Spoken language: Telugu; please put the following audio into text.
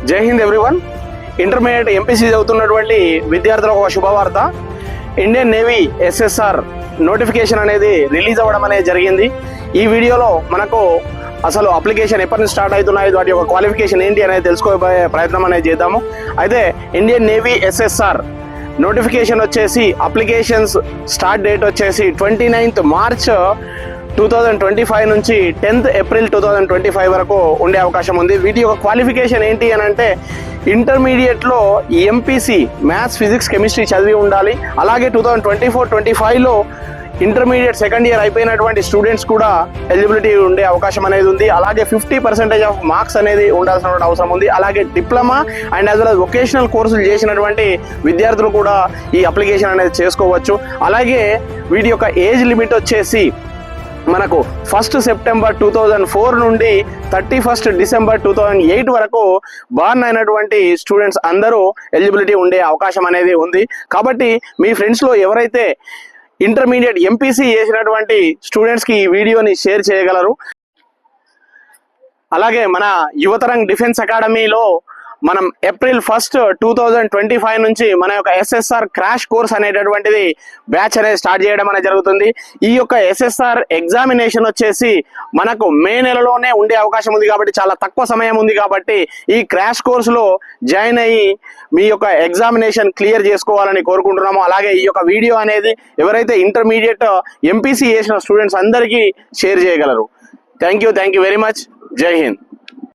జై హింద్ ఎవ్రీవన్. ఇంటర్మీడియట్ ఎంపీసీ చదువుతున్నటువంటి విద్యార్థులకు ఒక శుభవార్త. ఇండియన్ నేవీ ఎస్ఎస్ఆర్ నోటిఫికేషన్ అనేది రిలీజ్ అవ్వడం అనేది జరిగింది. ఈ వీడియోలో మనకు అసలు అప్లికేషన్ ఎప్పటి నుంచి స్టార్ట్ అవుతున్నాయి, వాటి యొక్క క్వాలిఫికేషన్ ఏంటి అనేది తెలుసుకోబోయే ప్రయత్నం అనేది చేద్దాము. అయితే ఇండియన్ నేవీ ఎస్ఎస్ఆర్ నోటిఫికేషన్ వచ్చేసి అప్లికేషన్స్ స్టార్ట్ డేట్ వచ్చేసి 29th March 2025 నుంచి 10th April 2025 వరకు ఉండే అవకాశం ఉంది. వీటి యొక్క క్వాలిఫికేషన్ ఏంటి అని అంటే ఇంటర్మీడియట్లో ఎంపీసీ మ్యాథ్స్, ఫిజిక్స్, కెమిస్ట్రీ చదివి ఉండాలి. అలాగే 2024-25లో ఇంటర్మీడియట్ సెకండ్ ఇయర్ అయిపోయినటువంటి స్టూడెంట్స్ కూడా ఎలిజిబిలిటీ ఉండే అవకాశం అనేది ఉంది. అలాగే 50% ఆఫ్ మార్క్స్ అనేది ఉండాల్సిన అవసరం ఉంది. అలాగే diploma and as well as vocational కోర్సులు చేసినటువంటి విద్యార్థులు కూడా ఈ అప్లికేషన్ అనేది చేసుకోవచ్చు. అలాగే వీటి యొక్క ఏజ్ లిమిట్ వచ్చేసి మనకు 1st September 2004 నుండి 31st December 2008 వరకు బార్న్ అయినటువంటి స్టూడెంట్స్ అందరూ ఎలిజిబిలిటీ ఉండే అవకాశం అనేది ఉంది. కాబట్టి మీ ఫ్రెండ్స్లో ఎవరైతే ఇంటర్మీడియట్ ఎంపీసీ చేసినటువంటి స్టూడెంట్స్కి ఈ వీడియోని షేర్ చేయగలరు. అలాగే మన యువతరంగ్ డిఫెన్స్ అకాడమీలో మనం April 1st 2025 నుంచి మన యొక్క ఎస్ఎస్ఆర్ క్రాష్ కోర్స్ అనేటటువంటిది బ్యాచ్ అనేది స్టార్ట్ చేయడం అనేది జరుగుతుంది. ఈ యొక్క ఎస్ఎస్ఆర్ ఎగ్జామినేషన్ వచ్చేసి మనకు మే నెలలోనే ఉండే అవకాశం ఉంది. కాబట్టి చాలా తక్కువ సమయం ఉంది. కాబట్టి ఈ క్రాష్ కోర్సులో జాయిన్ అయ్యి మీ యొక్క ఎగ్జామినేషన్ క్లియర్ చేసుకోవాలని కోరుకుంటున్నాము. అలాగే ఈ యొక్క వీడియో అనేది ఎవరైతే ఇంటర్మీడియట్ ఎంపీసీ చేసిన స్టూడెంట్స్ అందరికీ షేర్ చేయగలరు. Thank you very much. జై హింద్.